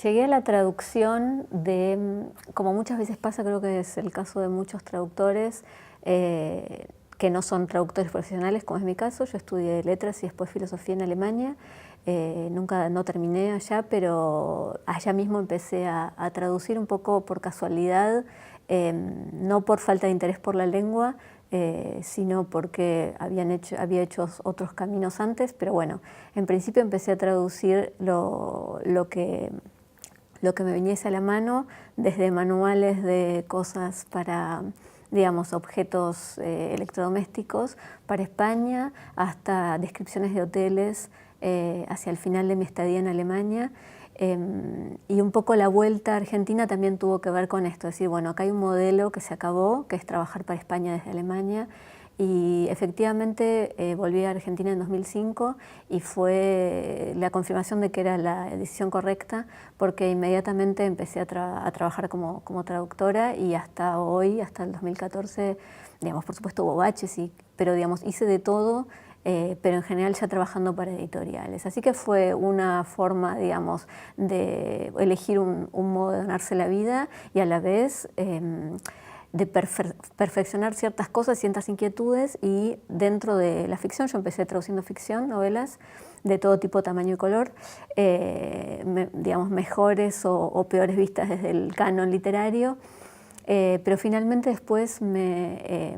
Llegué a la traducción de, como muchas veces pasa, creo que es el caso de muchos traductores, que no son traductores profesionales, como es mi caso. Yo estudié letras y después filosofía en Alemania. Nunca no terminé allá, pero allá mismo empecé a traducir un poco por casualidad, no por falta de interés por la lengua, sino porque había hecho otros caminos antes, pero bueno, en principio empecé a traducir lo que me viniese a la mano, desde manuales de cosas para, digamos, objetos electrodomésticos para España, hasta descripciones de hoteles hacia el final de mi estadía en Alemania. Y un poco la vuelta a Argentina también tuvo que ver con esto, es decir, bueno, acá hay un modelo que se acabó, que es trabajar para España desde Alemania, y efectivamente volví a Argentina en 2005 y fue la confirmación de que era la decisión correcta, porque inmediatamente empecé a trabajar como traductora, y hasta hoy, hasta el 2014, digamos, por supuesto hubo baches, pero digamos, hice de todo, pero en general ya trabajando para editoriales. Así que fue una forma, digamos, de elegir un modo de ganarse la vida, y a la vez de perfeccionar ciertas cosas, ciertas inquietudes. Y dentro de la ficción, yo empecé traduciendo ficción, novelas de todo tipo, tamaño y color, digamos, mejores o peores vistas desde el canon literario. Pero finalmente después me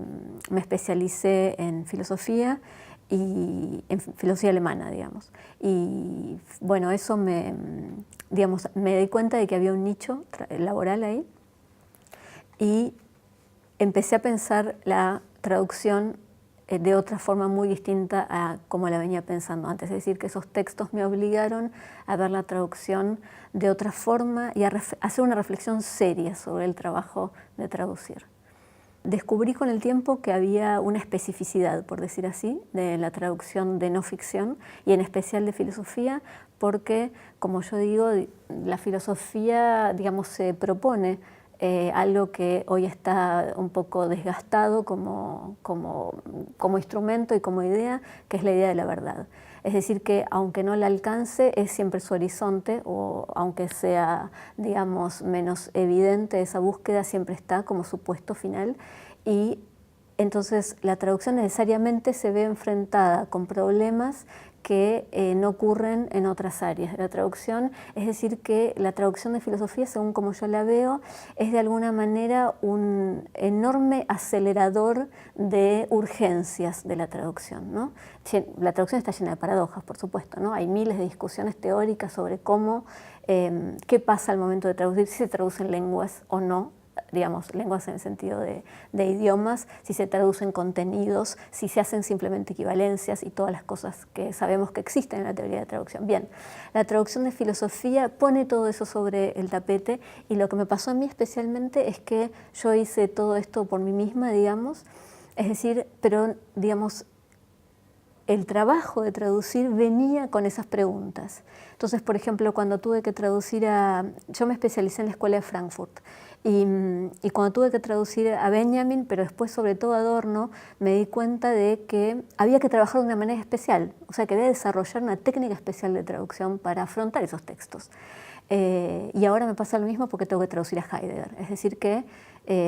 especialicé en filosofía, y en filosofía alemana, digamos. Y bueno, eso digamos, me di cuenta de que había un nicho laboral ahí, y empecé a pensar la traducción de otra forma muy distinta a como la venía pensando antes. Es decir, que esos textos me obligaron a ver la traducción de otra forma y a hacer una reflexión seria sobre el trabajo de traducir. Descubrí con el tiempo que había una especificidad, por decir así, de la traducción de no ficción, y en especial de filosofía, porque, como yo digo, la filosofía, digamos, se propone algo que hoy está un poco desgastado como instrumento y como idea, que es la idea de la verdad. Es decir, que aunque no la alcance, es siempre su horizonte, o aunque sea, digamos, menos evidente esa búsqueda, siempre está como su puesto final. Y entonces la traducción necesariamente se ve enfrentada con problemas que no ocurren en otras áreas de la traducción. Es decir, que la traducción de filosofía, según como yo la veo, es de alguna manera un enorme acelerador de urgencias de la traducción, ¿no? La traducción está llena de paradojas, por supuesto, ¿no? Hay miles de discusiones teóricas sobre cómo, qué pasa al momento de traducir, si se traducen lenguas o no, digamos, lenguas en el sentido de idiomas, si se traducen contenidos, si se hacen simplemente equivalencias y todas las cosas que sabemos que existen en la teoría de traducción. Bien, la traducción de filosofía pone todo eso sobre el tapete, y lo que me pasó a mí especialmente es que yo hice todo esto por mí misma, digamos, es decir, pero, digamos, el trabajo de traducir venía con esas preguntas. Entonces, por ejemplo, cuando tuve que traducir yo me especialicé en la Escuela de Frankfurt, y cuando tuve que traducir a Benjamin, pero después sobre todo a Adorno, me di cuenta de que había que trabajar de una manera especial, o sea, que había que desarrollar una técnica especial de traducción para afrontar esos textos. Y ahora me pasa lo mismo porque tengo que traducir a Heidegger. Es decir que,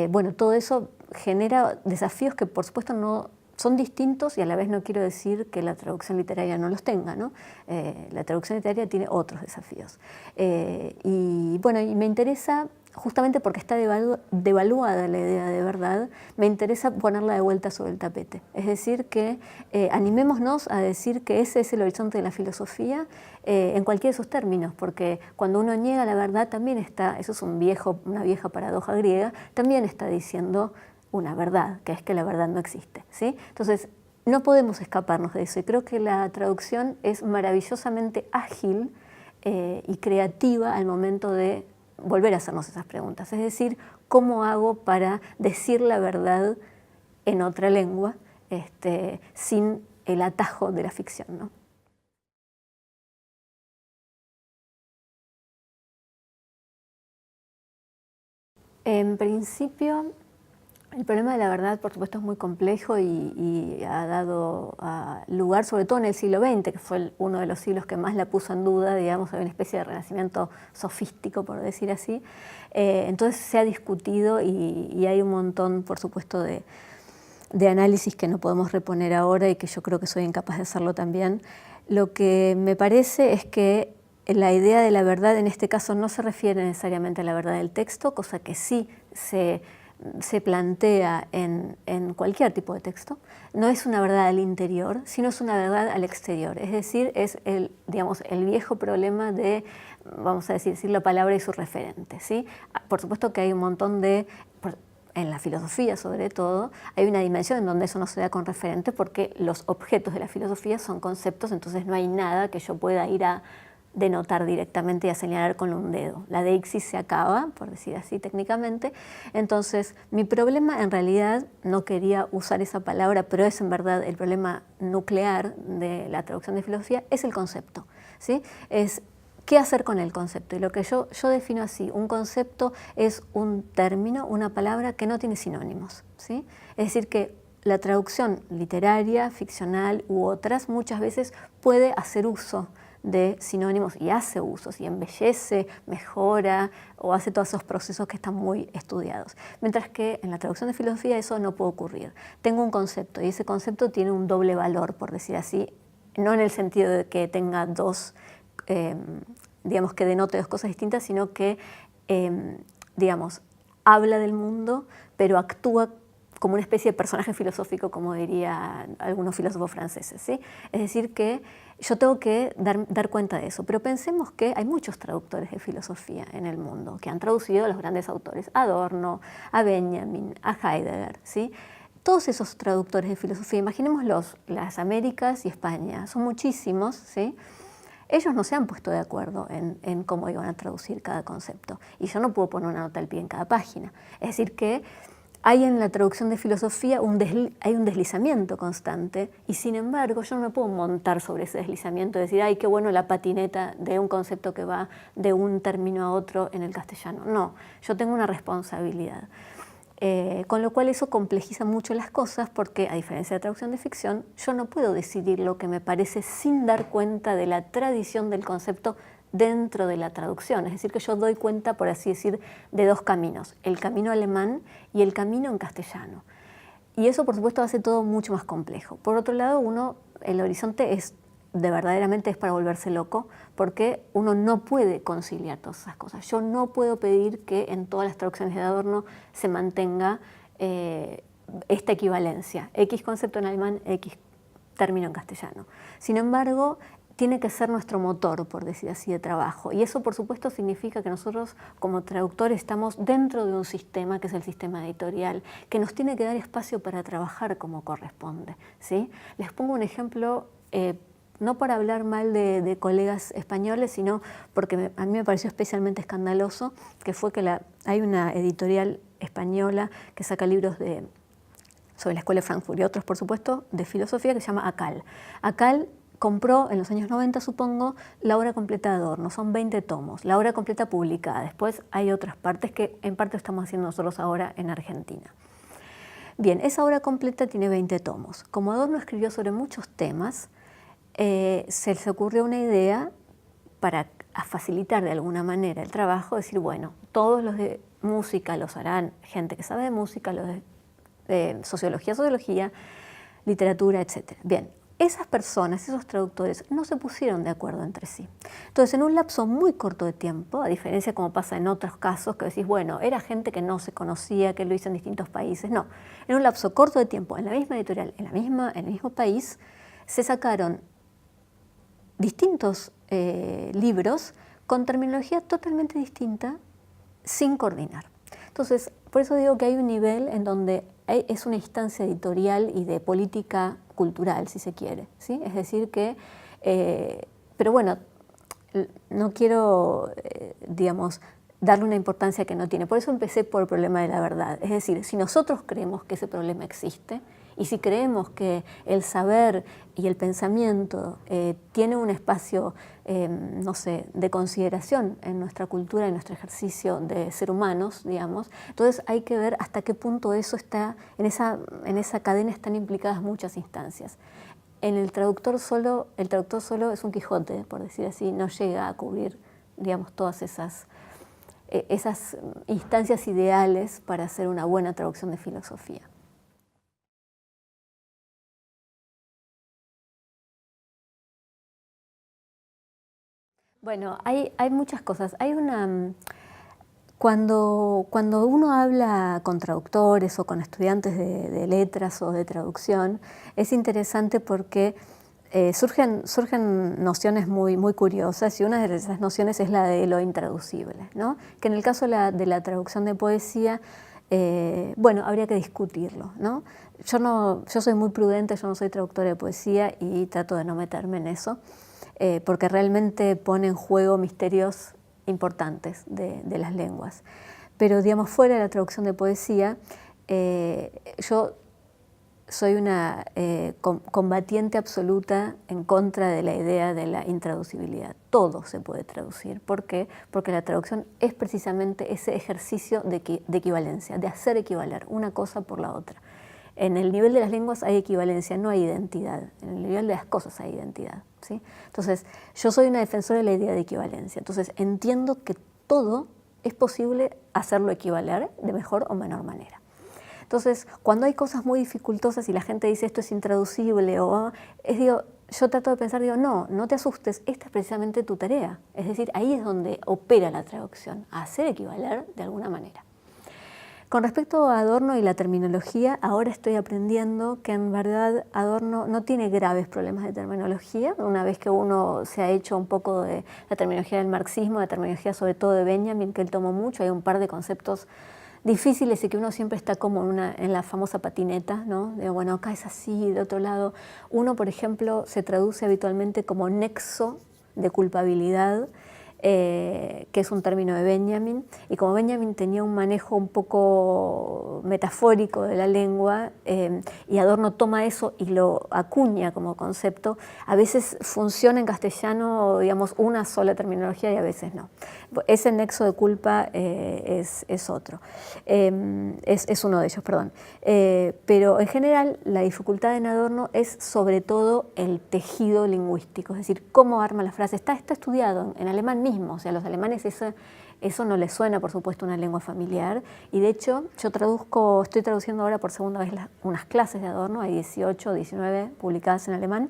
bueno, todo eso genera desafíos que, por supuesto, no son distintos, y a la vez no quiero decir que la traducción literaria no los tenga, ¿no? La traducción literaria tiene otros desafíos. Y bueno, y me interesa, justamente porque está devaluada la idea de verdad, me interesa ponerla de vuelta sobre el tapete. Es decir, que animémonos a decir que ese es el horizonte de la filosofía, en cualquiera de sus términos, porque cuando uno niega la verdad también está, eso es una vieja paradoja griega, también está diciendo una verdad, que es que la verdad no existe, ¿sí? Entonces, no podemos escaparnos de eso, y creo que la traducción es maravillosamente ágil y creativa al momento de volver a hacernos esas preguntas. Es decir, ¿cómo hago para decir la verdad en otra lengua sin el atajo de la ficción, ¿no? En principio, El problema de la verdad, por supuesto, es muy complejo y ha dado lugar, sobre todo en el siglo XX, que fue uno de los siglos que más la puso en duda, digamos, hay una especie de renacimiento sofístico, por decir así. Entonces se ha discutido y hay un montón, por supuesto, de análisis que no podemos reponer ahora y que yo creo que soy incapaz de hacerlo también. Lo que me parece es que la idea de la verdad en este caso no se refiere necesariamente a la verdad del texto, cosa que sí se plantea en cualquier tipo de texto. No es una verdad al interior, sino es una verdad al exterior. Es decir, es digamos, el viejo problema de, vamos a decir la palabra y su referente, ¿sí? Por supuesto que hay un montón de, en la filosofía sobre todo, hay una dimensión en donde eso no se da con referente porque los objetos de la filosofía son conceptos, entonces no hay nada que yo pueda ir a denotar directamente y a señalar con un dedo. La deixis se acaba, por decir así técnicamente. Entonces, mi problema en realidad, no quería usar esa palabra, pero es en verdad el problema nuclear de la traducción de filosofía, es el concepto, ¿sí? Es qué hacer con el concepto. Y lo que yo defino así, un concepto es un término, una palabra que no tiene sinónimos, ¿sí? Es decir, que la traducción literaria, ficcional u otras, muchas veces puede hacer uso de sinónimos y hace usos y embellece, mejora o hace todos esos procesos que están muy estudiados. Mientras que en la traducción de filosofía eso no puede ocurrir. Tengo un concepto y ese concepto tiene un doble valor, por decir así, no en el sentido de que tenga dos, digamos, que denote dos cosas distintas, sino que, digamos, habla del mundo, pero actúa como una especie de personaje filosófico, como dirían algunos filósofos franceses, ¿sí? Es decir, que yo tengo que dar cuenta de eso. Pero pensemos que hay muchos traductores de filosofía en el mundo que han traducido a los grandes autores, a Adorno, a Benjamin, a Heidegger, ¿sí? Todos esos traductores de filosofía, imaginemos las Américas y España, son muchísimos, ¿sí? Ellos no se han puesto de acuerdo en cómo iban a traducir cada concepto. Y yo no puedo poner una nota al pie en cada página. Es decir, que hay en la traducción de filosofía hay un deslizamiento constante y sin embargo yo no me puedo montar sobre ese deslizamiento y decir, ay, qué bueno la patineta de un concepto que va de un término a otro en el castellano. No, yo tengo una responsabilidad. Con lo cual eso complejiza mucho las cosas porque, a diferencia de traducción de ficción, yo no puedo decidir lo que me parece sin dar cuenta de la tradición del concepto dentro de la traducción. Es decir, que yo doy cuenta, por así decir, de dos caminos, el camino alemán y el camino en castellano. Y eso, por supuesto, hace todo mucho más complejo. Por otro lado, el horizonte verdaderamente es para volverse loco, porque uno no puede conciliar todas esas cosas. Yo no puedo pedir que en todas las traducciones de Adorno se mantenga esta equivalencia, X concepto en alemán, X término en castellano. Sin embargo, tiene que ser nuestro motor, por decir así, de trabajo. Y eso, por supuesto, significa que nosotros, como traductores, estamos dentro de un sistema, que es el sistema editorial, que nos tiene que dar espacio para trabajar como corresponde, ¿sí? Les pongo un ejemplo, no para hablar mal de colegas españoles, sino porque a mí me pareció especialmente escandaloso, que fue que hay una editorial española que saca libros sobre la Escuela de Frankfurt y otros, por supuesto, de filosofía, que se llama ACAL. ACAL compró en los años 90, supongo, la obra completa de Adorno, son 20 tomos, la obra completa publicada. Después hay otras partes que en parte estamos haciendo nosotros ahora en Argentina. Bien, esa obra completa tiene 20 tomos. Como Adorno escribió sobre muchos temas, se les ocurrió una idea para facilitar de alguna manera el trabajo, decir, bueno, todos los de música los harán gente que sabe de música, los de sociología, literatura, etc. Bien. Esas personas, esos traductores, no se pusieron de acuerdo entre sí. Entonces, en un lapso muy corto de tiempo, a diferencia como pasa en otros casos, que decís, bueno, era gente que no se conocía, que lo hizo en distintos países. No, en un lapso corto de tiempo, en la misma editorial, en el mismo país, se sacaron distintos libros con terminología totalmente distinta, sin coordinar. Entonces, por eso digo que hay un nivel en donde es una instancia editorial y de política cultural, si se quiere, ¿sí? Es decir que, pero bueno, no quiero, digamos, darle una importancia que no tiene. Por eso empecé por el problema de la verdad. Es decir, si nosotros creemos que ese problema existe Y si creemos que el saber y el pensamiento tiene un espacio, no sé, de consideración en nuestra cultura, en nuestro ejercicio de ser humanos, digamos, entonces hay que ver hasta qué punto eso está, en esa cadena están implicadas muchas instancias. El traductor solo es un Quijote, por decir así, no llega a cubrir, digamos, todas esas instancias ideales para hacer una buena traducción de filosofía. Bueno, hay muchas cosas. Cuando uno habla con traductores o con estudiantes de letras o de traducción, es interesante porque surgen nociones muy curiosas, y una de esas nociones es la de lo intraducible, ¿no? Que en el caso de la traducción de poesía, bueno, habría que discutirlo, ¿no? Yo soy muy prudente, yo no soy traductora de poesía y trato de no meterme en eso, porque realmente pone en juego misterios importantes de las lenguas. Pero, digamos, fuera de la traducción de poesía, yo soy una combatiente absoluta en contra de la idea de la intraducibilidad. Todo se puede traducir. ¿Por qué? Porque la traducción es precisamente ese ejercicio de equivalencia, de hacer equivaler una cosa por la otra. En el nivel de las lenguas hay equivalencia, no hay identidad. En el nivel de las cosas hay identidad, ¿sí? Entonces, yo soy una defensora de la idea de equivalencia. Entonces, entiendo que todo es posible hacerlo equivaler de mejor o menor manera. Entonces, cuando hay cosas muy dificultosas y la gente dice esto es intraducible, yo trato de pensar, no te asustes, esta es precisamente tu tarea. Es decir, ahí es donde opera la traducción, hacer equivaler de alguna manera. Con respecto a Adorno y la terminología, ahora estoy aprendiendo que en verdad Adorno no tiene graves problemas de terminología. Una vez que uno se ha hecho un poco de la terminología del marxismo, la terminología sobre todo de Benjamin, que él tomó mucho, hay un par de conceptos difíciles y que uno siempre está como en la famosa patineta, ¿no? De, bueno, acá es así, de otro lado. Uno, por ejemplo, se traduce habitualmente como nexo de culpabilidad, que es un término de Benjamin, y como Benjamin tenía un manejo un poco metafórico de la lengua, y Adorno toma eso y lo acuña como concepto, a veces funciona en castellano, digamos, una sola terminología y a veces no. Ese nexo de culpa es otro, es uno de ellos, perdón. Pero en general la dificultad en Adorno es sobre todo el tejido lingüístico, es decir, cómo arma la frase. Está estudiado en alemán mismo, o sea, a los alemanes eso no les suena, por supuesto, una lengua familiar, y de hecho yo estoy traduciendo ahora por segunda vez unas clases de Adorno, hay 18 o 19 publicadas en alemán.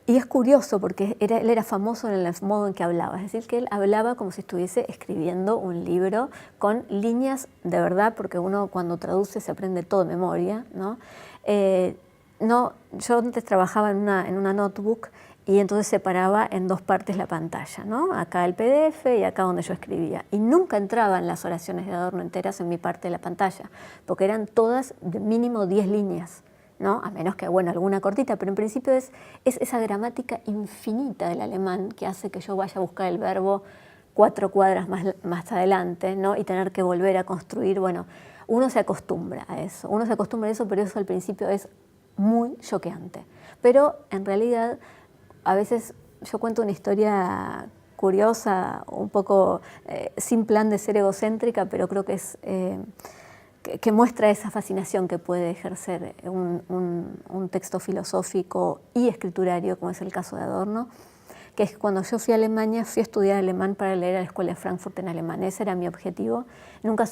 Y es curioso porque él era famoso en el modo en que hablaba, es decir, que él hablaba como si estuviese escribiendo un libro con líneas de verdad, porque uno cuando traduce se aprende todo de memoria, ¿no? Yo antes trabajaba en una notebook y entonces separaba en dos partes la pantalla, ¿no? Acá el PDF y acá donde yo escribía. Y nunca entraban las oraciones de Adorno enteras en mi parte de la pantalla, porque eran todas de mínimo 10 líneas, ¿no? A menos que, bueno, alguna cortita, pero en principio es esa gramática infinita del alemán que hace que yo vaya a buscar el verbo 4 cuadras más adelante, ¿no? Y tener que volver a construir. Bueno, uno se acostumbra a eso, pero eso al principio es muy choqueante. Pero en realidad, a veces yo cuento una historia curiosa, un poco sin plan de ser egocéntrica, pero creo que es... que muestra esa fascinación que puede ejercer un texto filosófico y escriturario, como es el caso de Adorno, que es que cuando yo fui a Alemania, fui a estudiar alemán para leer a la Escuela de Frankfurt en alemán. Ese era mi objetivo. Nunca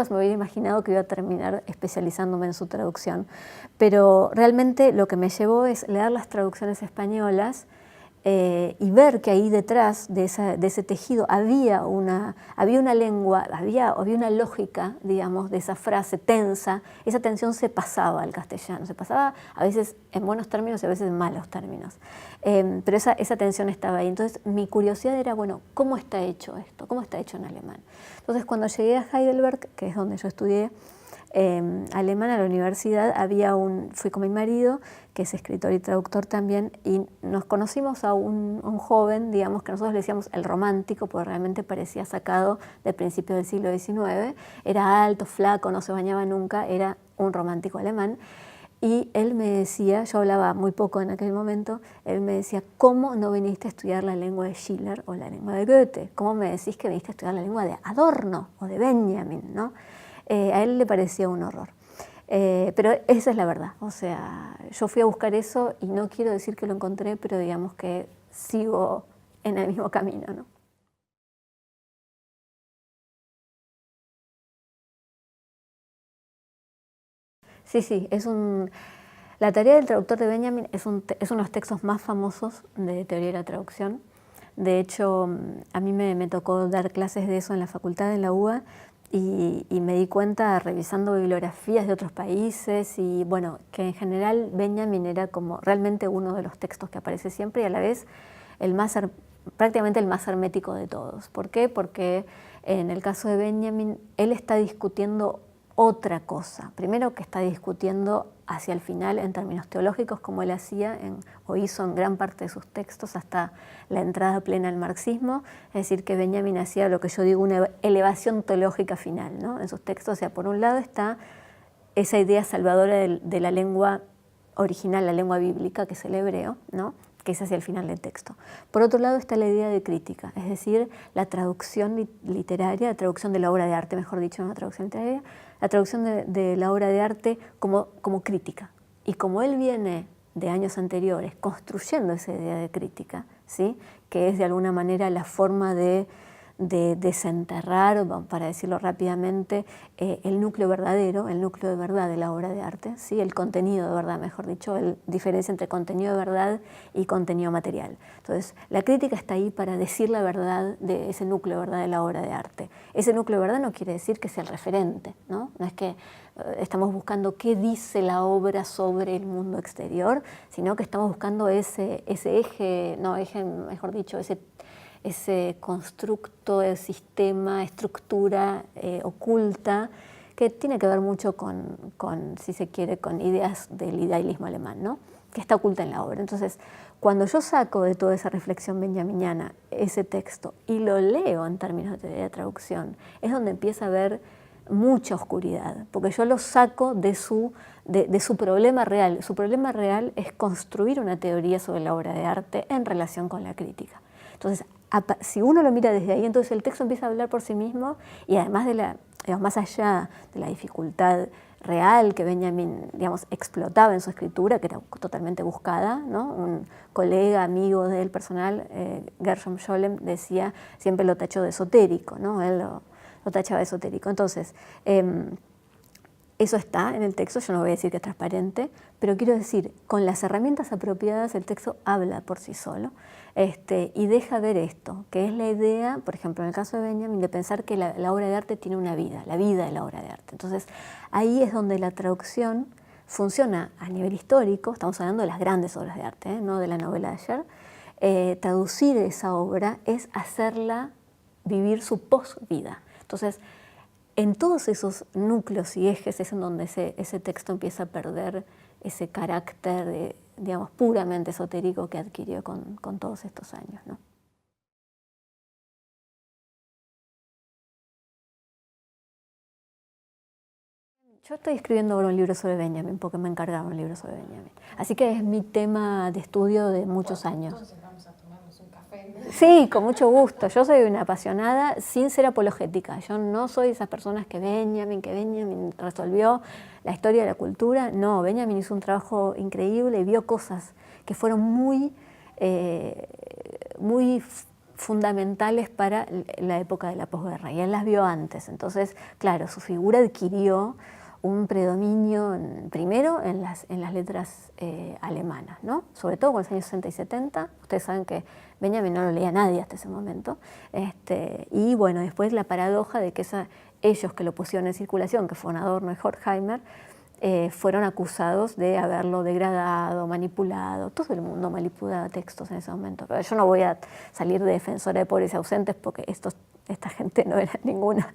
me hubiera imaginado que iba a terminar especializándome en su traducción, pero realmente lo que me llevó es leer las traducciones españolas y ver que ahí detrás de ese tejido había una lengua, había una lógica, digamos, de esa frase tensa. Esa tensión se pasaba al castellano, se pasaba a veces en buenos términos y a veces en malos términos. Pero esa tensión estaba ahí. Entonces mi curiosidad era, bueno, ¿cómo está hecho esto? ¿Cómo está hecho en alemán? Entonces cuando llegué a Heidelberg, que es donde yo estudié alemán a la universidad, fui con mi marido, que es escritor y traductor también, y nos conocimos a un joven, digamos, que nosotros le decíamos el romántico, porque realmente parecía sacado de principios del siglo XIX, era alto, flaco, no se bañaba nunca, era un romántico alemán, y él me decía, yo hablaba muy poco en aquel momento, él me decía, ¿cómo no viniste a estudiar la lengua de Schiller o la lengua de Goethe? ¿Cómo me decís que viniste a estudiar la lengua de Adorno o de Benjamin, ¿no? A él le parecía un horror. Pero esa es la verdad, o sea, yo fui a buscar eso y no quiero decir que lo encontré, pero digamos que sigo en el mismo camino, ¿no? Sí, sí, la tarea del traductor de Benjamin es uno de los textos más famosos de teoría de la traducción. De hecho, a mí me tocó dar clases de eso en la facultad, en la UBA, y me di cuenta revisando bibliografías de otros países y bueno, que en general Benjamin era como realmente uno de los textos que aparece siempre y a la vez el más, prácticamente el más hermético de todos. ¿Por qué? Porque en el caso de Benjamin, él está discutiendo otra cosa. Primero que está discutiendo hacia el final en términos teológicos, como él hacía o hizo en gran parte de sus textos hasta la entrada plena al marxismo, es decir, que Benjamin hacía lo que yo digo una elevación teológica final, ¿no? En sus textos. O sea, por un lado está esa idea salvadora de la lengua original, la lengua bíblica, que es el hebreo, ¿no? Que es hacia el final del texto. Por otro lado está la idea de crítica, es decir, la traducción literaria, la traducción de la obra de arte, mejor dicho, no la traducción literaria, la traducción de la obra de arte como crítica. Y como él viene de años anteriores construyendo esa idea de crítica, ¿sí? Que es de alguna manera la forma de desenterrar, para decirlo rápidamente, el núcleo verdadero, el núcleo de verdad de la obra de arte, ¿sí? El contenido de verdad, mejor dicho, la diferencia entre contenido de verdad y contenido material. Entonces, la crítica está ahí para decir la verdad de ese núcleo de verdad de la obra de arte. Ese núcleo de verdad no quiere decir que sea el referente, ¿no? No es que estamos buscando qué dice la obra sobre el mundo exterior, sino que estamos buscando ese eje, mejor dicho, ese constructo, el sistema, estructura oculta que tiene que ver mucho si se quiere, con ideas del idealismo alemán, ¿no? Que está oculta en la obra. Entonces, cuando yo saco de toda esa reflexión benjaminiana ese texto y lo leo en términos de teoría de traducción, es donde empieza a haber mucha oscuridad, porque yo lo saco de su problema real. Su problema real es construir una teoría sobre la obra de arte en relación con la crítica. Entonces, si uno lo mira desde ahí, entonces el texto empieza a hablar por sí mismo y además más allá de la dificultad real que Benjamin, explotaba en su escritura, que era totalmente buscada, ¿no? Un colega, amigo del personal, Gershom Scholem, siempre lo tachó de esotérico, ¿no? Él lo tachaba de esotérico. Entonces, eso está en el texto, yo no voy a decir que es transparente, pero quiero decir, con las herramientas apropiadas el texto habla por sí solo y deja ver esto, que es la idea, por ejemplo, en el caso de Benjamin, de pensar que la obra de arte tiene una vida, la vida de la obra de arte. Entonces, ahí es donde la traducción funciona a nivel histórico, estamos hablando de las grandes obras de arte, no de la novela de ayer. Traducir esa obra es hacerla vivir su posvida. Entonces, en todos esos núcleos y ejes es en donde ese texto empieza a perder ese carácter, puramente esotérico que adquirió con todos estos años, ¿no? Yo estoy escribiendo ahora un libro sobre Benjamin, porque me encargaron un libro sobre Benjamin. Así que es mi tema de estudio de muchos años. Entonces vamos a tomarnos un café. Sí, con mucho gusto. Yo soy una apasionada sin ser apologética. Yo no soy de esas personas que Benjamin resolvió la historia de la cultura. No, Benjamin hizo un trabajo increíble y vio cosas que fueron muy fundamentales para la época de la posguerra. Y él las vio antes. Entonces, claro, su figura adquirió un predominio primero en las letras alemanas, ¿no? Sobre todo con los años 60 y 70. Ustedes saben que Benjamin no lo leía nadie hasta ese momento. Y bueno, después la paradoja de que ellos que lo pusieron en circulación, que fueron Adorno y Horkheimer, fueron acusados de haberlo degradado, manipulado. Todo el mundo manipulaba textos en ese momento. Pero yo no voy a salir de defensora de pobres y ausentes porque esta gente no era ninguna,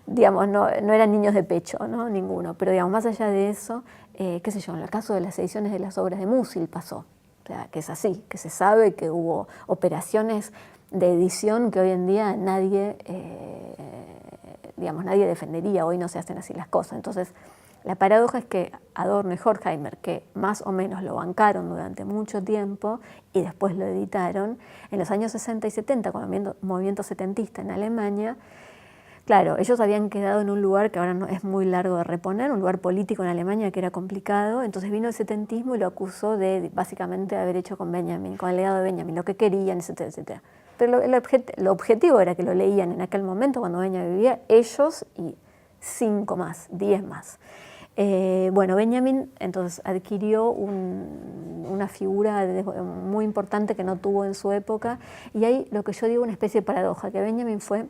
no eran niños de pecho, ¿no? Ninguno. Pero más allá de eso, qué sé yo, en el caso de las ediciones de las obras de Musil pasó. O sea, que es así, que se sabe que hubo operaciones de edición que hoy en día nadie defendería. Hoy no se hacen así las cosas. Entonces, La paradoja es que Adorno y Horkheimer, que más o menos lo bancaron durante mucho tiempo y después lo editaron, en los años 60 y 70, con el movimiento setentista en Alemania, claro, ellos habían quedado en un lugar que ahora no, es muy largo de reponer, un lugar político en Alemania que era complicado, entonces vino el setentismo y lo acusó de básicamente haber hecho con Benjamin, con el legado de Benjamin, lo que querían, etcétera, etcétera. Pero lo objetivo era que lo leían en aquel momento cuando Benjamin vivía, ellos y 5 más, 10 más. Bueno, Benjamin entonces adquirió una figura muy importante que no tuvo en su época, y hay lo que yo digo una especie de paradoja, que Benjamin fue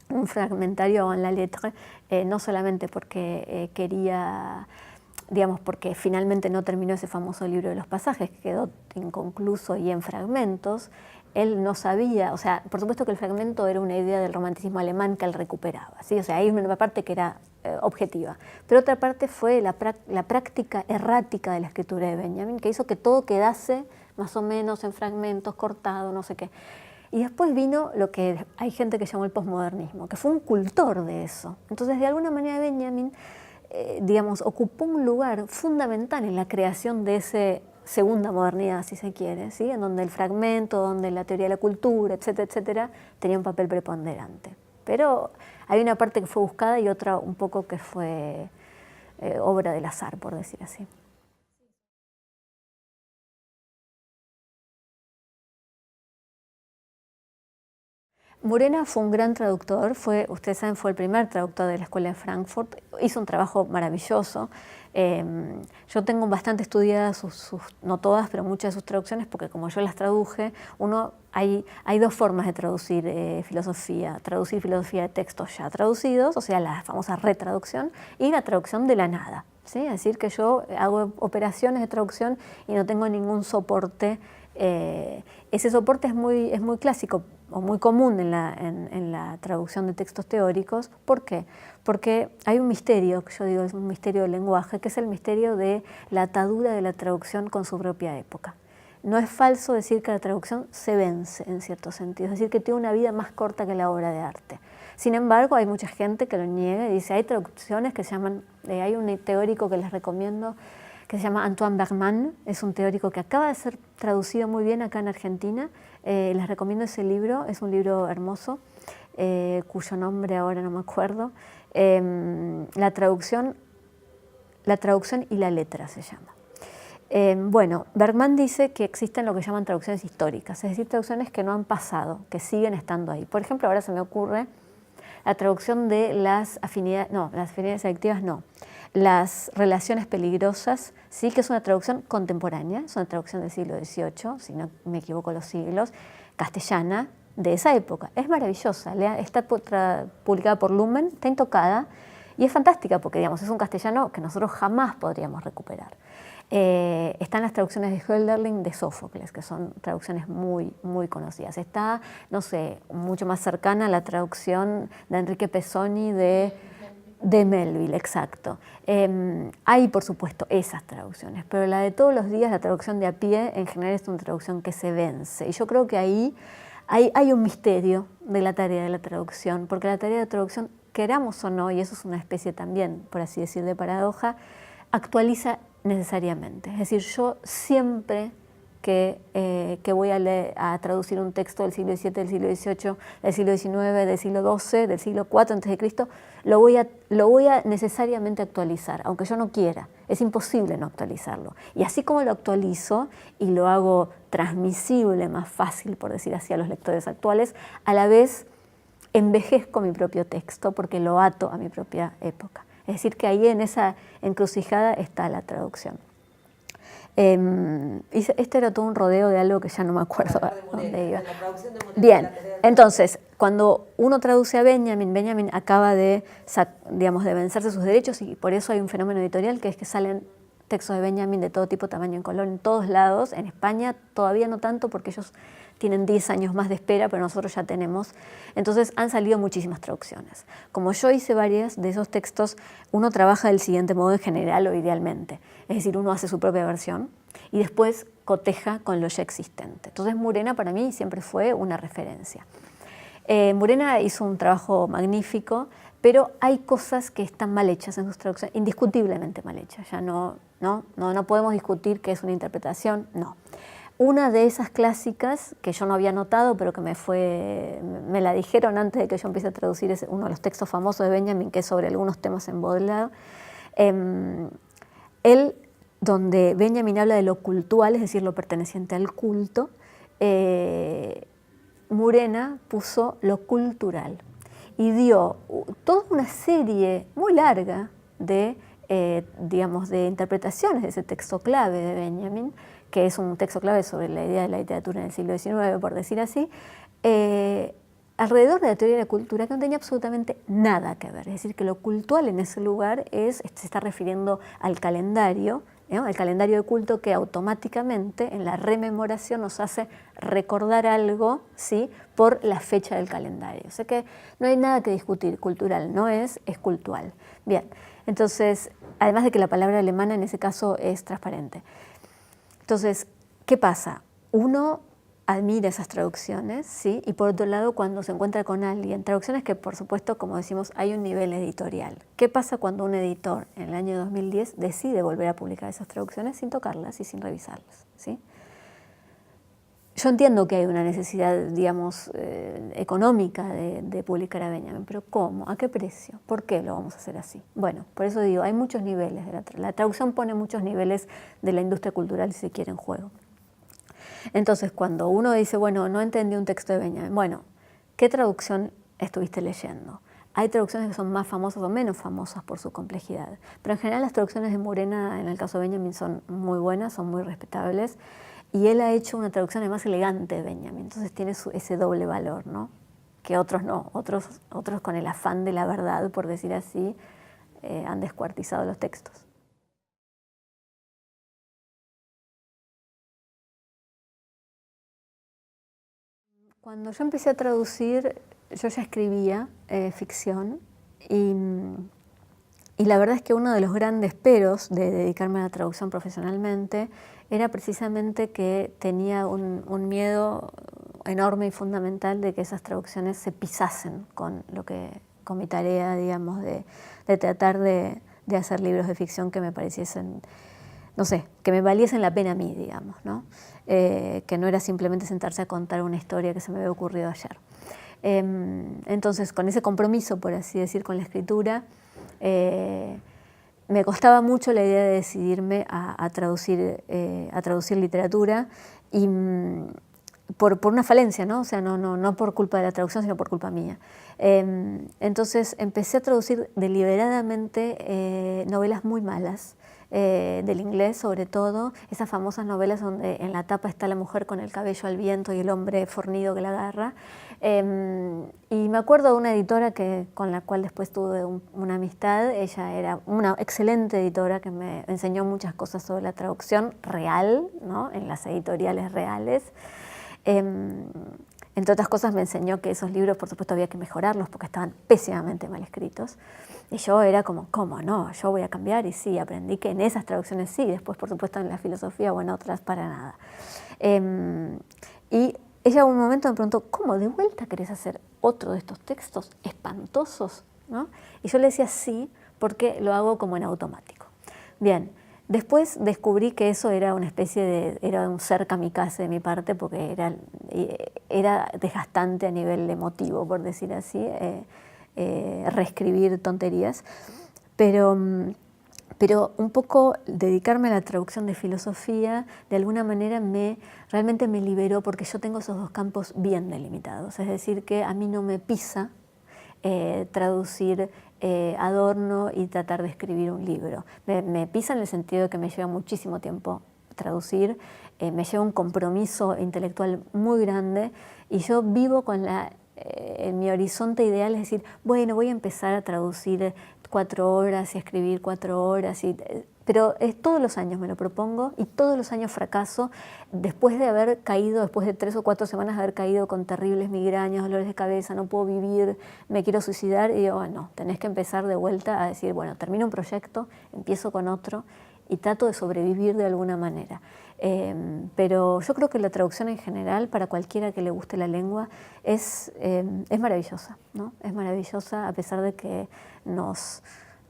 un fragmentario en la lettre, no solamente porque quería, digamos, porque finalmente no terminó ese famoso libro de los pasajes, que quedó inconcluso y en fragmentos. Él no sabía, o sea, por supuesto que el fragmento era una idea del romanticismo alemán que él recuperaba, ¿sí? O sea, hay una parte que era objetiva, pero otra parte fue la práctica errática de la escritura de Benjamin, que hizo que todo quedase más o menos en fragmentos, cortado, no sé qué. Y después vino lo que hay gente que llamó el posmodernismo, que fue un cultor de eso. Entonces, de alguna manera Benjamin, digamos, ocupó un lugar fundamental en la creación de esa segunda modernidad, si se quiere, ¿sí? En donde el fragmento, donde la teoría de la cultura, etcétera, etcétera, tenía un papel preponderante. Pero hay una parte que fue buscada y otra un poco que fue obra del azar, por decir así. Murena fue un gran traductor, ustedes saben, fue el primer traductor de la Escuela de Frankfurt, hizo un trabajo maravilloso. Yo tengo bastante estudiadas no todas, pero muchas de sus traducciones, porque como yo las traduje, hay dos formas de traducir filosofía de textos ya traducidos, o sea, la famosa retraducción, y la traducción de la nada, ¿sí? Es decir, que yo hago operaciones de traducción y no tengo ningún soporte. Ese soporte es muy clásico o muy común en la traducción de textos teóricos. ¿Por qué? Porque hay un misterio, que yo digo es un misterio del lenguaje, que es el misterio de la atadura de la traducción con su propia época. No es falso decir que la traducción se vence en cierto sentido, es decir, que tiene una vida más corta que la obra de arte. Sin embargo, hay mucha gente que lo niega y dice, hay traducciones que se llaman, hay un teórico que les recomiendo, que se llama Antoine Bergman, es un teórico que acaba de ser traducido muy bien acá en Argentina. Les recomiendo ese libro, es un libro hermoso, cuyo nombre ahora no me acuerdo. La traducción y la letra se llama. Bueno, Bergman dice que existen lo que llaman traducciones históricas, es decir, traducciones que no han pasado, que siguen estando ahí. Por ejemplo, ahora se me ocurre la traducción de las afinidades selectivas no. Las relaciones peligrosas, sí, que es una traducción contemporánea, es una traducción del siglo XVIII, si no me equivoco los siglos, castellana, de esa época. Es maravillosa, está publicada por Lumen, está intocada y es fantástica porque, digamos, es un castellano que nosotros jamás podríamos recuperar. Están las traducciones de Hölderlin de Sófocles, que son traducciones muy conocidas. Está, no sé, mucho más cercana a la traducción de Enrique Pezzoni de Melville, exacto. Hay, por supuesto, esas traducciones, pero la de todos los días, la traducción de a pie, en general es una traducción que se vence. Y yo creo que ahí hay un misterio de la tarea de la traducción, porque la tarea de la traducción, queramos o no, y eso es una especie también, por así decir, de paradoja, actualiza necesariamente. Es decir, yo siempre que voy a traducir un texto del siglo XVII, del siglo XVIII, del siglo XIX, del siglo XII, del siglo IV a.C., lo voy a necesariamente actualizar, aunque yo no quiera. Es imposible no actualizarlo. Y así como lo actualizo y lo hago transmisible, más fácil, por decir así, a los lectores actuales, a la vez envejezco mi propio texto porque lo ato a mi propia época. Es decir, que ahí en esa encrucijada está la traducción. Este era todo un rodeo de algo que ya no me acuerdo dónde iba. Bien, entonces, cuando uno traduce a Benjamin acaba de vencerse sus derechos y por eso hay un fenómeno editorial que es que salen textos de Benjamin de todo tipo, tamaño, en color, en todos lados. En España todavía no tanto porque ellos tienen 10 años más de espera, pero nosotros ya tenemos. Entonces han salido muchísimas traducciones. Como yo hice varias de esos textos, uno trabaja del siguiente modo en general o idealmente. Es decir, uno hace su propia versión y después coteja con lo ya existente. Entonces Murena para mí siempre fue una referencia. Murena hizo un trabajo magnífico, pero hay cosas que están mal hechas en sus traducciones, indiscutiblemente mal hechas. Ya no podemos discutir que es una interpretación, no. Una de esas clásicas, que yo no había notado, pero que me la dijeron antes de que yo empiece a traducir, es uno de los textos famosos de Benjamin, que es sobre algunos temas en Baudelaire. Él, donde Benjamin habla de lo cultual, es decir, lo perteneciente al culto, Murena puso lo cultural y dio toda una serie muy larga de, digamos, de interpretaciones de ese texto clave de Benjamin, que es un texto clave sobre la idea de la literatura en el siglo XIX, por decir así, alrededor de la teoría de la cultura que no tenía absolutamente nada que ver. Es decir, que lo cultural en ese lugar se está refiriendo al calendario, ¿no? El calendario de culto que automáticamente en la rememoración nos hace recordar algo, ¿sí?, por la fecha del calendario. O sea que no hay nada que discutir, cultural no es cultural. Bien, entonces, además de que la palabra alemana en ese caso es transparente. Entonces, ¿qué pasa? Uno admira esas traducciones, ¿sí? Y por otro lado, cuando se encuentra con alguien, traducciones que por supuesto, como decimos, hay un nivel editorial. ¿Qué pasa cuando un editor en el año 2010 decide volver a publicar esas traducciones sin tocarlas y sin revisarlas, ¿sí? Yo entiendo que hay una necesidad, digamos, económica de publicar a Benjamin, pero ¿cómo? ¿A qué precio? ¿Por qué lo vamos a hacer así? Bueno, por eso digo, hay muchos niveles. La traducción pone muchos niveles de la industria cultural, si se quiere, en juego. Entonces, cuando uno dice, bueno, no entendí un texto de Benjamin, bueno, ¿qué traducción estuviste leyendo? Hay traducciones que son más famosas o menos famosas por su complejidad, pero en general las traducciones de Murena, en el caso de Benjamin, son muy buenas, son muy respetables, y él ha hecho una traducción además elegante de Benjamin, entonces tiene ese doble valor, ¿no? Que otros no, otros con el afán de la verdad, por decir así, han descuartizado los textos. Cuando yo empecé a traducir, yo ya escribía ficción y la verdad es que uno de los grandes peros de dedicarme a la traducción profesionalmente era precisamente que tenía un miedo enorme y fundamental de que esas traducciones se pisasen con mi tarea, digamos, de tratar de hacer libros de ficción que me pareciesen, no sé, que me valiesen la pena a mí, digamos, ¿no? Que no era simplemente sentarse a contar una historia que se me había ocurrido ayer. Entonces, con ese compromiso, por así decir, con la escritura, me costaba mucho la idea de decidirme a traducir literatura y por una falencia, ¿no? O sea, no por culpa de la traducción, sino por culpa mía. Entonces empecé a traducir deliberadamente novelas muy malas, del inglés sobre todo, esas famosas novelas donde en la tapa está la mujer con el cabello al viento y el hombre fornido que la agarra. Y me acuerdo de una editora con la cual después tuve una amistad. Ella era una excelente editora que me enseñó muchas cosas sobre la traducción real, ¿no? En las editoriales reales. Entre otras cosas me enseñó que esos libros por supuesto había que mejorarlos porque estaban pésimamente mal escritos. Y yo era como, ¿cómo no? Yo voy a cambiar, y sí, aprendí que en esas traducciones sí, después por supuesto en la filosofía o en otras para nada. Y ella un momento me preguntó, ¿cómo de vuelta querés hacer otro de estos textos espantosos, ¿no? Y yo le decía sí, porque lo hago como en automático. Bien, después descubrí que eso era una especie era un ser kamikaze de mi parte, porque era desgastante a nivel emotivo, por decir así, reescribir tonterías, pero un poco dedicarme a la traducción de filosofía de alguna manera realmente me liberó, porque yo tengo esos dos campos bien delimitados, es decir, que a mí no me pisa traducir Adorno y tratar de escribir un libro. Me pisa en el sentido de que me lleva muchísimo tiempo traducir, me lleva un compromiso intelectual muy grande, y yo vivo con en mi horizonte ideal, es decir, bueno, voy a empezar a traducir 4 horas y a escribir 4 horas, pero todos los años me lo propongo y todos los años fracaso, después de 3 o 4 semanas de haber caído con terribles migrañas, dolores de cabeza, no puedo vivir, me quiero suicidar, y digo, bueno, tenés que empezar de vuelta a decir, bueno, termino un proyecto, empiezo con otro y trato de sobrevivir de alguna manera. Pero yo creo que la traducción en general, para cualquiera que le guste la lengua, es maravillosa, ¿no? Es maravillosa a pesar de que nos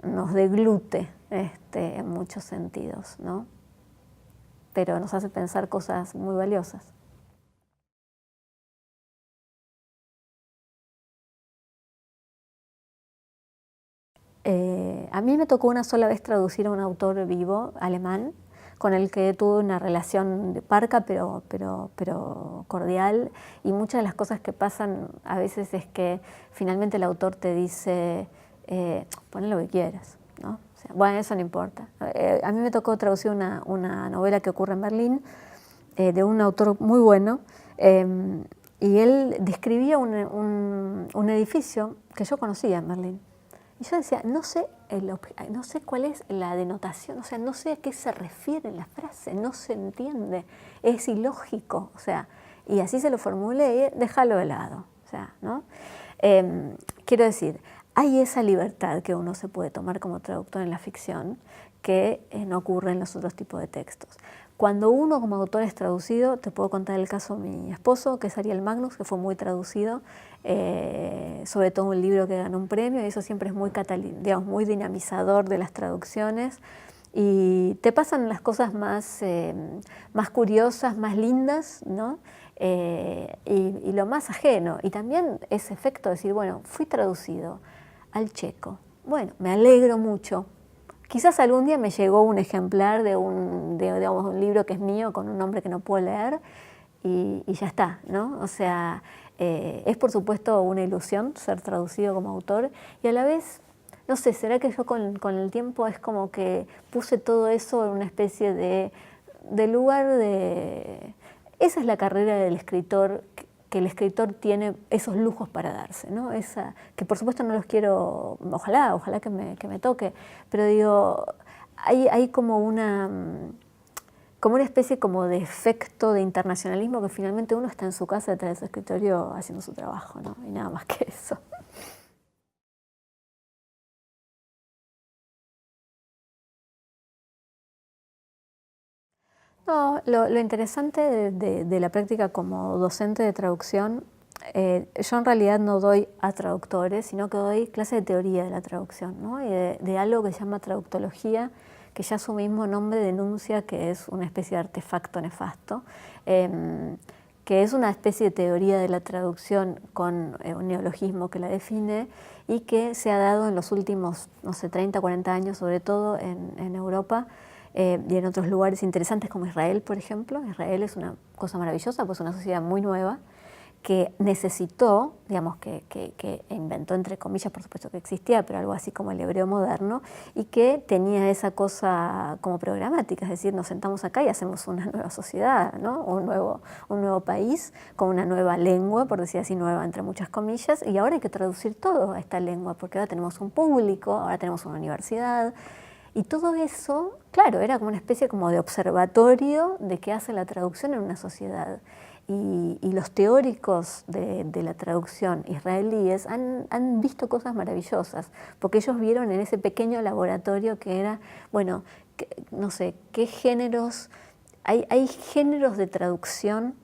deglute en muchos sentidos, ¿no? Pero nos hace pensar cosas muy valiosas. A mí me tocó una sola vez traducir a un autor vivo, alemán, con el que tuve una relación de parca, pero cordial, y muchas de las cosas que pasan a veces es que finalmente el autor te dice, pon lo que quieras, ¿no? O sea, bueno, eso no importa. A mí me tocó traducir una novela que ocurre en Berlín, de un autor muy bueno, y él describía un edificio que yo conocía en Berlín. Y yo decía, no sé cuál es la denotación, o sea, no sé a qué se refiere la frase, no se entiende, es ilógico, o sea, y así se lo formulé, déjalo de lado, o sea, ¿no? Quiero decir, hay esa libertad que uno se puede tomar como traductor en la ficción que no ocurre en los otros tipos de textos. Cuando uno como autor es traducido, te puedo contar el caso de mi esposo, que es Ariel Magnus, que fue muy traducido, sobre todo un libro que ganó un premio, y eso siempre es muy, muy dinamizador de las traducciones. Y te pasan las cosas más curiosas, más lindas, ¿no? Y lo más ajeno. Y también ese efecto de decir, bueno, fui traducido al checo. Bueno, me alegro mucho. Quizás algún día me llegó un ejemplar de un libro que es mío con un nombre que no puedo leer y ya está, ¿no? O sea, es por supuesto una ilusión ser traducido como autor y a la vez, no sé, será que yo con el tiempo es como que puse todo eso en una especie de lugar de... Esa es la carrera del escritor, que el escritor tiene esos lujos para darse, ¿no? Que por supuesto no los quiero, ojalá que me toque, pero digo, hay como una especie como de efecto de internacionalismo que finalmente uno está en su casa detrás de su escritorio haciendo su trabajo, ¿no? Y nada más que eso. No, lo interesante de la práctica como docente de traducción, yo en realidad no doy a traductores, sino que doy clases de teoría de la traducción, ¿no? Y de algo que se llama traductología, que ya su mismo nombre denuncia que es una especie de artefacto nefasto, que es una especie de teoría de la traducción con un neologismo que la define y que se ha dado en los últimos, no sé, 30, 40 años, sobre todo en Europa, y en otros lugares interesantes como Israel, por ejemplo. Israel es una cosa maravillosa, pues una sociedad muy nueva que necesitó, digamos, que inventó, entre comillas, por supuesto que existía, pero algo así como el hebreo moderno, y que tenía esa cosa como programática, es decir, nos sentamos acá y hacemos una nueva sociedad, ¿no? Un nuevo país con una nueva lengua, por decir así, nueva entre muchas comillas, y ahora hay que traducir todo a esta lengua, porque ahora tenemos un público, ahora tenemos una universidad, y todo eso, claro, era como una especie como de observatorio de qué hace la traducción en una sociedad. Y los teóricos de la traducción israelíes han visto cosas maravillosas, porque ellos vieron en ese pequeño laboratorio que era, bueno, no sé, qué géneros, hay géneros de traducción,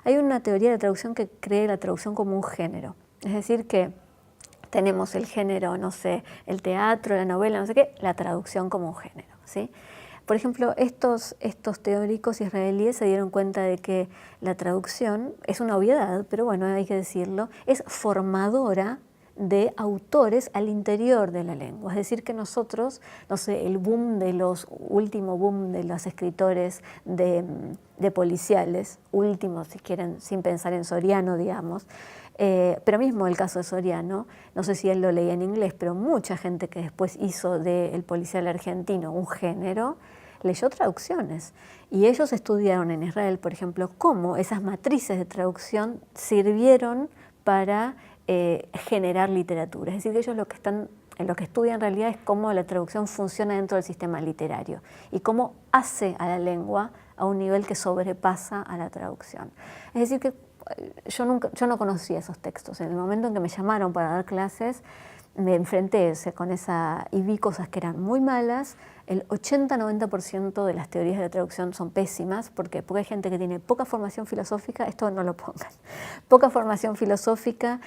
hay una teoría de traducción que cree la traducción como un género, es decir que tenemos el género, no sé, el teatro, la novela, no sé qué, la traducción como un género, ¿sí? Por ejemplo, estos teóricos israelíes se dieron cuenta de que la traducción es una obviedad, pero bueno, hay que decirlo, es formadora de autores al interior de la lengua. Es decir, que nosotros, no sé, el último boom de los escritores de policiales, último, si quieren, sin pensar en Soriano, digamos, pero mismo el caso de Soriano, no sé si él lo leía en inglés, pero mucha gente que después hizo del policial argentino un género, leyó traducciones. Y ellos estudiaron en Israel, por ejemplo, cómo esas matrices de traducción sirvieron para generar literatura. Es decir, que ellos lo que estudian en realidad es cómo la traducción funciona dentro del sistema literario y cómo hace a la lengua a un nivel que sobrepasa a la traducción. Es decir, que yo no conocía esos textos. En el momento en que me llamaron para dar clases, me enfrenté, o sea, con esa y vi cosas que eran muy malas. El 80-90% de las teorías de traducción son pésimas. ¿Por qué? Porque hay gente que tiene poca formación filosófica, esto no lo pongan, poca formación filosófica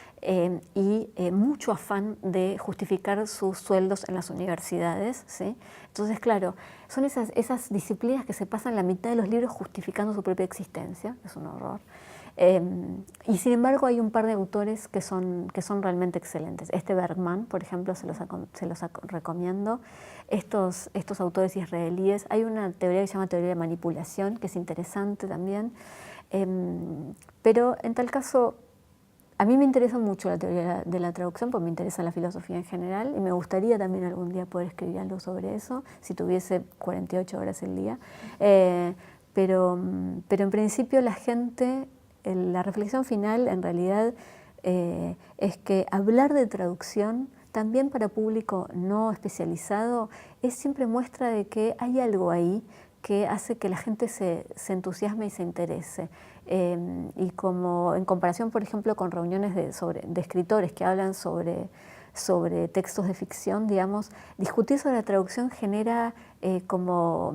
y mucho afán de justificar sus sueldos en las universidades, ¿sí? Entonces, claro, son esas disciplinas que se pasan la mitad de los libros justificando su propia existencia, es un horror. Y sin embargo hay un par de autores que son realmente excelentes. Bergman, por ejemplo, se los recomiendo. Estos autores israelíes, hay una teoría que se llama teoría de manipulación, que es interesante también. Pero en tal caso, a mí me interesa mucho la teoría de la traducción, porque me interesa la filosofía en general, y me gustaría también algún día poder escribir algo sobre eso, si tuviese 48 horas al día. Pero en principio la gente... La reflexión final en realidad es que hablar de traducción también para público no especializado es siempre muestra de que hay algo ahí que hace que la gente se entusiasme y se interese. Y como en comparación, por ejemplo, con reuniones de escritores que hablan sobre textos de ficción, digamos, discutir sobre la traducción genera como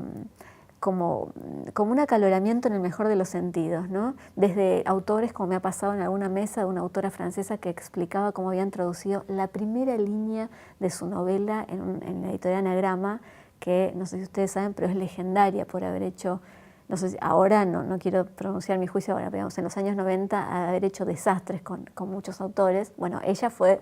un acaloramiento en el mejor de los sentidos, ¿no? Desde autores, como me ha pasado en alguna mesa, de una autora francesa que explicaba cómo habían traducido la primera línea de su novela en la editorial Anagrama, que no sé si ustedes saben, pero es legendaria por haber hecho, no sé si, ahora no quiero pronunciar mi juicio ahora, pero digamos, en los años 90 haber hecho desastres con muchos autores. Bueno, ella fue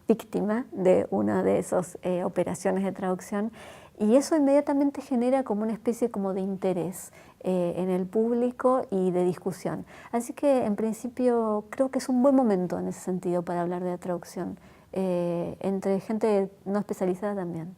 víctima de una de esas operaciones de traducción. Y eso inmediatamente genera como una especie como de interés en el público y de discusión. Así que en principio creo que es un buen momento en ese sentido para hablar de la traducción, entre gente no especializada también.